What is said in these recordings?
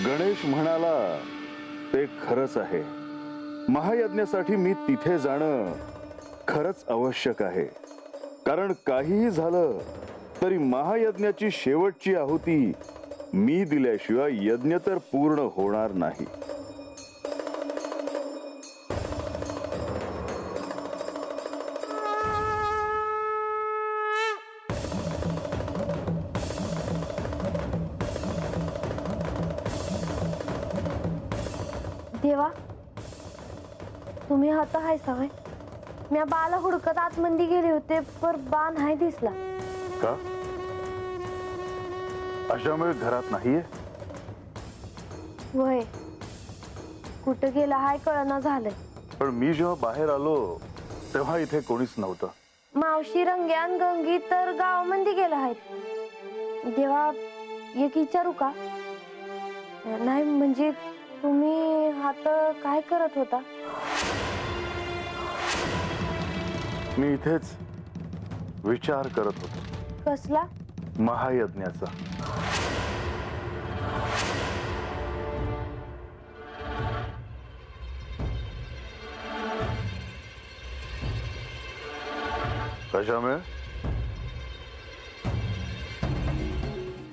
गणेश म्हणाला ते खरंच आहे. महायज्ञासाठी मी तिथे जाणं खरंच आवश्यक आहे. कारण काहीही झालं तरी महायज्ञाची शेवटची आहुती मी दिल्याशिवाय यज्ञ तर पूर्ण होणार नाही. देवा, तुम्ही आता हाय सवय. मी बाला हुडकत आतमंदी गेले होते पर बा नाही दिसला. का अशामुळे घरात नाहीये? वय कुठं गेला हाय कळना झालंय. पण मी जेव्हा बाहेर आलो तेव्हा इथे कोणीच नव्हतं. मावशी रंग्यान गंगी तर गावामध्ये गेला आहेत. देवा, एक विचारू का? नाही म्हणजे तुम्ही आता काय करत होता? मी इथेच विचार करत होतो. कसला? महायज्ञाचा. कशामुळे?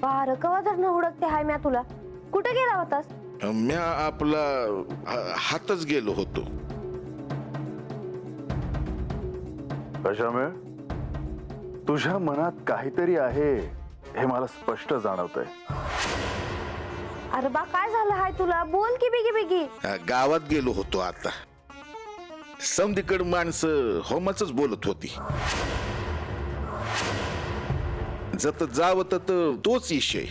बार कवा धरणं हुडकते हाय म्या तुला. कुठे गेला होतास? म्या आपला हातच गेलो होतो. कशामुळे? तुझ्या मनात काहीतरी आहे हे मला स्पष्ट जाणवतंय. अरे बा, काय झालं हाय तुला? बोल की बिगी बिगी. गावात गेलो होतो. आता समधीकड माणसं होमाच बोलत होती. जत जावत तोच विषय.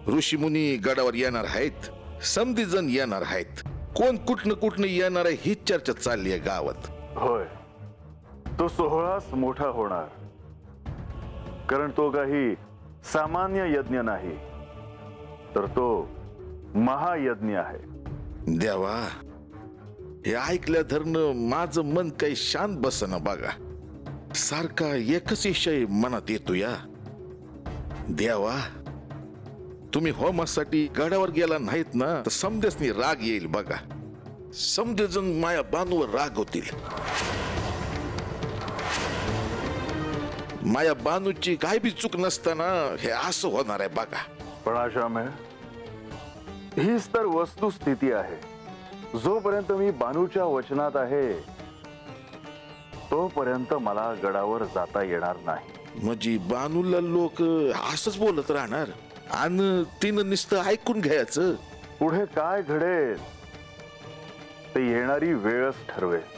ऋषी मुनी गडावर येणार आहेत, समधी जण येणार आहेत, कोण कुठनं येणार आहे ही चर्चा चालली आहे गावात. होय, तो सोहळाच मोठा होणार. कारण तो काही सामान्य यज्ञ नाही, तर तो महायज्ञ आहे. देवा, हे ऐकल्या धरणं माझं मन काही शांत बसना बघा. सारखा एकच विषय मनात येतो या. देवा, तुम्ही होमासाठी गडावर गेला नाहीत ना तर समजेसनी राग येईल बघा. समजेजण माया बानूवर राग होतील. माया बानूची काय बी चूक नसताना हे असं होणार आहे बघा. पण अशामुळे हीच तर वस्तुस्थिती आहे. जोपर्यंत मी बानूच्या वचनात आहे तोपर्यंत मला गडावर जाता येणार नाही. म्हणजे बानूला लोक असंच बोलत राहणार आणि तिनं नुसतं ऐकून घ्यायचं. पुढे काय घडेल ते येणारी वेळच ठरवेल.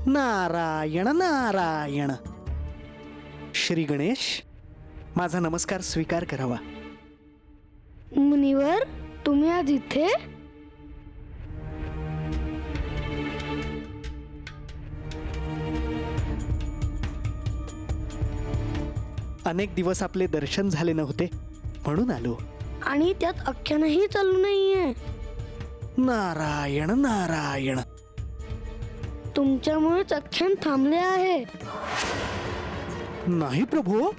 नारायण नारायण. श्री गणेश, माझा नमस्कार स्वीकार करावा. मुनिवर, तुम्ही आज इथे? अनेक दिवस आपले दर्शन झाले नव्हते म्हणून आलो. आणि त्यात अख्ख्यानही चालू नाहीये. नारायण नारायण. तुमच्यामुळेच अख्ख्यान थांबले आहे. नाही प्रभू,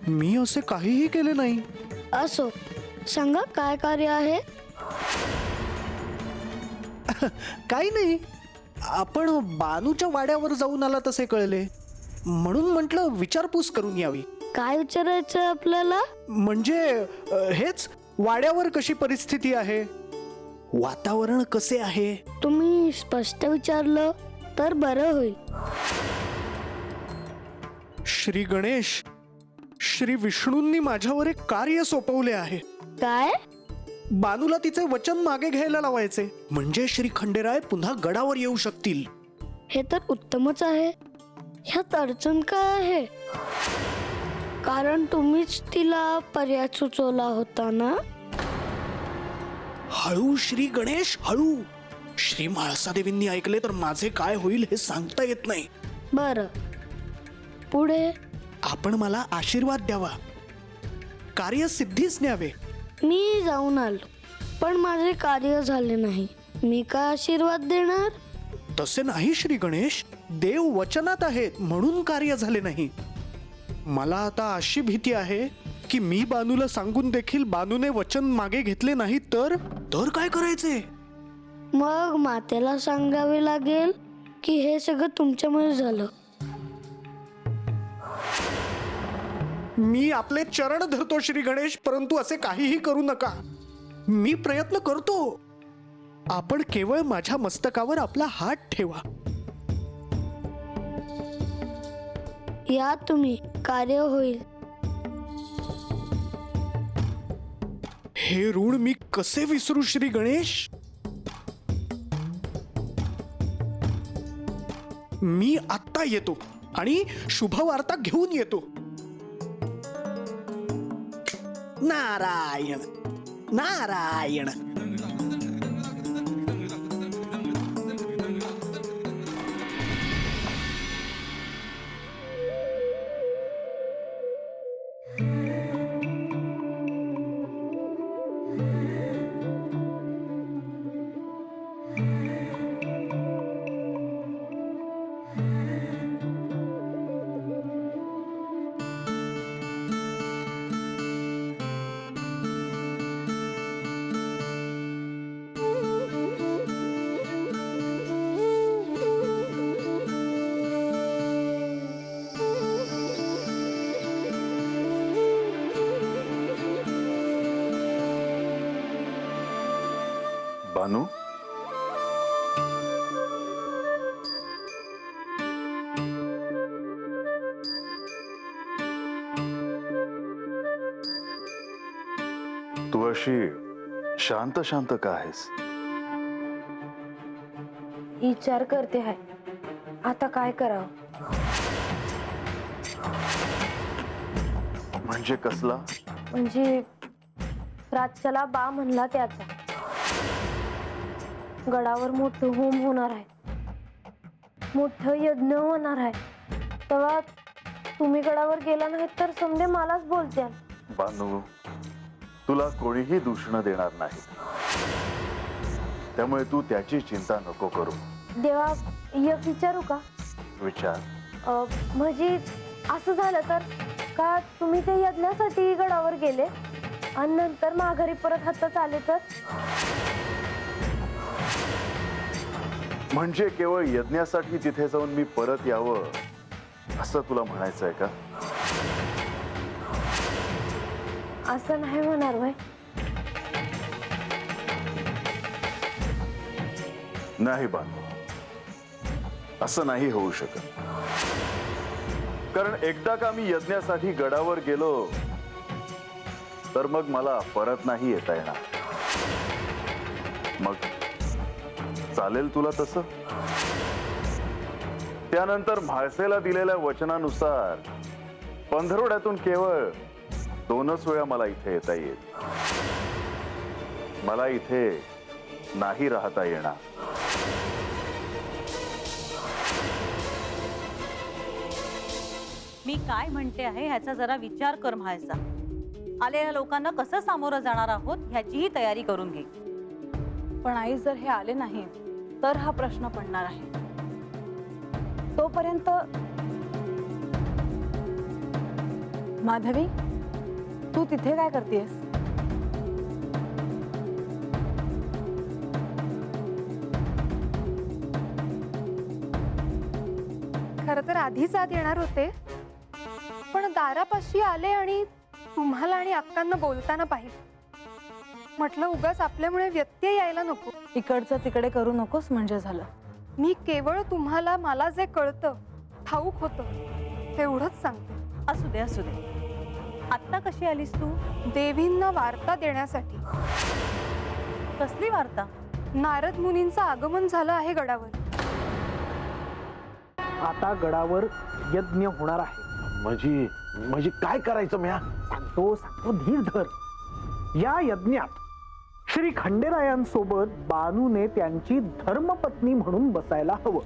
मी असे काहीही केले नाही. असो, सांगा काय कार्य आहे? काही नाही, आपण बानूच्या वाड्यावर जाऊन आला तसे कळले म्हणून म्हटलं विचारपूस करून यावी. काय विचारायचं आपल्याला? म्हणजे हेच, वाड्यावर कशी परिस्थिती आहे, वातावरण कसे आहे. तुम्ही स्पष्ट विचारलं तर बरं होईल. श्री गणेश, श्री विष्णूंनी माझ्यावर एक कार्य सोपवले आहे. काय? बानूला तिचे वचन मागे घ्यायला लावायचे, म्हणजे श्री खंडेराय पुन्हा गडावर येऊ शकतील. हे तर उत्तमच आहे. ह्यात अडचण काय आहे? कारण तुम्हीच तिला पर्याय सुचवला होता ना. हळू श्री गणेश, हळू. श्री म्हाळसा देवींनी ऐकले तर माझे काय होईल हे सांगता येत नाही. बरं, पुढे? आपण मला आशीर्वाद द्यावा, कार्यसिद्धीच न्यावे. मी जाऊन आलो, पण माझे कार्य झाले नाही. मी काय आशीर्वाद देणार? तसे नाही श्री गणेश, देव वचनात आहेत म्हणून कार्य झाले नाही. मला आता अशी भीती आहे की मी बानूला सांगून देखील बानूने वचन मागे घेतले नाही तर काय करायचे? मग मातेला सांगावे लागेल की हे सगळं तुमच्यामुळे झालं. मी आपले चरण धरतो श्री गणेश, परंतु असे काहीही करू नका. मी प्रयत्न करतो. आपण केवळ माझ्या मस्तकावर आपला हात ठेवा. या तुम्ही, कार्य होईल. हे ऋण मी कसे विसरू श्री गणेश? मी आत्ता येतो आणि शुभवार्ता घेऊन येतो. नारायण नारायण. बानू, तू अशी शांत शांत का आहेस? विचार करते आहे आता काय करावं. म्हणजे कसला? म्हणजे रातच्याला बा म्हणला त्याचा. गडावर मोठं होम होणार आहे, मोठं यज्ञ होणार आहे. तेव्हा तुम्ही गडावर गेला नाही तर समजे मलाच बोलत्याल. बानू, तुला कोणीही दूषण देणार नाही, त्यामुळे तू त्याची चिंता नको करू. देवा, एक विचारू का? विचार. म्हणजे असं झालं तर का तुम्ही ते यज्ञासाठी गडावर गेले आणि नंतर माघारी परत हातात आले तर? म्हणजे केवळ यज्ञासाठी तिथे जाऊन मी परत यावं असं तुला म्हणायचं आहे का? असं नाही होणार भाई. नाही बानू, असं नाही होऊ शकत. कारण एकदा का मी यज्ञासाठी गडावर गेलो तर मग मला परत नाही येता येणार. मग चालेल तुला तसं? त्यानंतर म्हाळसेला दिलेल्या वचनानुसार पंधरवड्यातून केवळ 2च वेळा मला इथे येता येईल. मला इथे नाही राहता येणार. मी काय म्हणते आहे ह्याचा जरा विचार कर म्हाळसा. आलेल्या लोकांना कसं सामोरं जाणार आहोत ह्याचीही तयारी करून घे. पण आई, जर हे आले नाही तर हा प्रश्न पडणार आहे. तोपर्यंत माधवी, तू तिथे काय करतेस? खरं तर आधीच आत येणार होते, पण दारापाशी आले आणि तुम्हाला आणि अक्कांना बोलताना पाहिजे. म्हटलं उगाच आपल्यामुळे व्यत्यय यायला नको. इकडचं तिकडे करू नकोस म्हणजे झालं. मी केवळ तुम्हाला मला जे कळतं, ठाऊक होतं तेवढंच सांगते. असू दे असू दे. आत्ता कशी आलीस तू? देवींना वार्ता देण्यासाठी. कसली वार्ता? नारद मुनींचं आगमन झालं आहे गडावर. आता गडावर यज्ञ होणार आहे. म्हणजे काय करायचं म्या? सांगतो धीर धर. या यज्ञात श्री खंडेरायांसोबत बानूने त्यांची धर्मपत्नी म्हणून बसायला हवं.